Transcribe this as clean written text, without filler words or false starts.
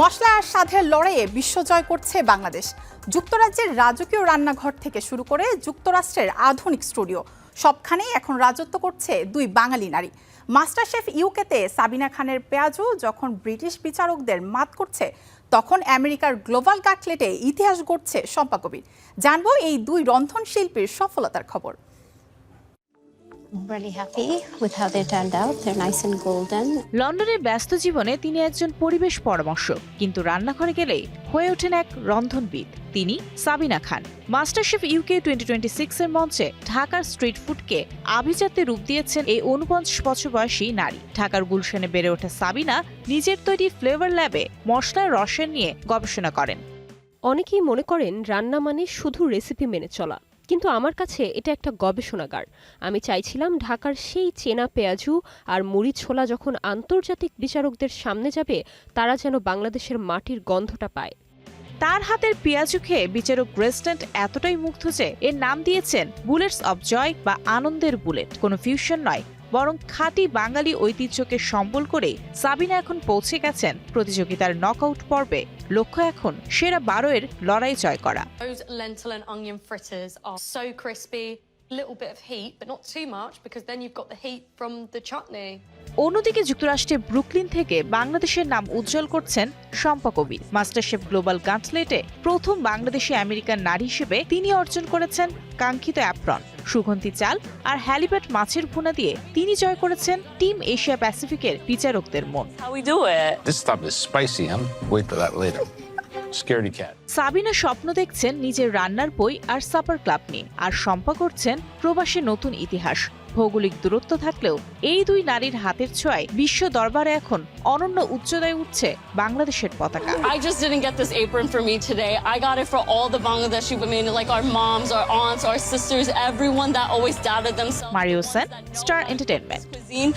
মশলা আর স্বাদের লড়াইয়ে বিশ্বজয় করছে বাংলাদেশ। যুক্তরাজ্যের রাজকীয় রান্নাঘর থেকে শুরু করে যুক্তরাষ্ট্রের আধুনিক স্টুডিও, সবখানেই এখন রাজত্ব করছে দুই বাঙালি নারী। মাস্টারশেফ ইউকেতে সাবিনা খানের পেঁয়াজু যখন ব্রিটিশ বিচারকদের মাত করছে, তখন আমেরিকার গ্লোবাল কাটলেটে ইতিহাস গড়ছে শম্পা কবির। জানবো এই দুই রন্ধনশিল্পীর সফলতার খবর। Really happy with how they turned out. They're nice and golden. লন্ডনের ব্যস্ত জীবনে তিনি একজন পরিবেশ পরামর্শক, কিন্তু রান্নাঘরে গেলেই হয়ে ওঠেন এক রন্ধনবিদ। তিনি সাবিনা খান। মাস্টারশেফ ইউকে 2026 এর মঞ্চে ঢাকার স্ট্রিট ফুডকে আভিজাত্যে রূপ দিয়েছেন এই 49 বছর বয়সী নারী। ঢাকার গুলশানে বেড়ে ওঠা সাবিনা নিজের তৈরি ফ্লেভার ল্যাবে মশলার রসায়ন নিয়ে গবেষণা করেন। অনেকেই মনে করেন রান্না মানে শুধু রেসিপি মেনে চলা, কিন্তু আমার কাছে এটা একটা গবেষণাগার। আমি চাইছিলাম ঢাকার সেই চেনা পেঁয়াজু আর মুড়ি ছোলা যখন আন্তর্জাতিক বিচারকদের সামনে যাবে, তারা যেন বাংলাদেশের মাটির গন্ধটা পায়। তার হাতের পেঁয়াজু খেয়ে বিচারক গ্রেস্ট্যান্ট এতটাই মুগ্ধ যে এর নাম দিয়েছেন বুলেটস অব জয় বা আনন্দের বুলেট। কোনো ফিউশন নয়, বরং খাঁটি বাঙালি ঐতিহ্যকে সম্বল করে সাবিনা এখন পৌঁছে গেছেন প্রতিযোগিতার নকআউট পর্বে। লক্ষ্য এখন সেরা 12 এর লড়াই জয় করা। Those lentil and onion fritters are so crispy, little bit of heat, but not too much because then you've got the heat from the chutney. অন্যদিকে যুক্তরাষ্ট্রের ব্রুকলিন থেকে বাংলাদেশের নাম উজ্জ্বল করছেন শম্পা কবির। মাস্টারশেফ গ্লোবাল গান্টলেটে প্রথম বাংলাদেশি আমেরিকান নারী হিসেবে তিনি অর্জন করেছেন কাঙ্ক্ষিত অ্যাপ্রন। সুগন্ধি চাল আর হ্যালিব্যাট মাছের ভুনা দিয়ে তিনি জয় করেছেন টিম এশিয়া প্যাসিফিকের বিচারকদের মন। This stuff is spicy. I'm wait for that later. Scaredy cat. Sabina স্বপ্ন দেখছেন নিজের রান্নার বই আর সাপার ক্লাব নিয়ে, আর শম্পা করছেন প্রবাসী নতুন ইতিহাস। ভৌগোলিক দূরত্ব থাকলেও এই দুই নারীর হাতের ছোঁয়ায় বিশ্ব দরবারে এখন অনন্য উচ্চতায় উঠছে বাংলাদেশের পতাকা। I just didn't get this apron for me today. I got it for all the Bangladeshi women, like our moms, our aunts, our sisters, everyone that always doubted themselves. Mario Sen, Star Entertainment. Cuisine.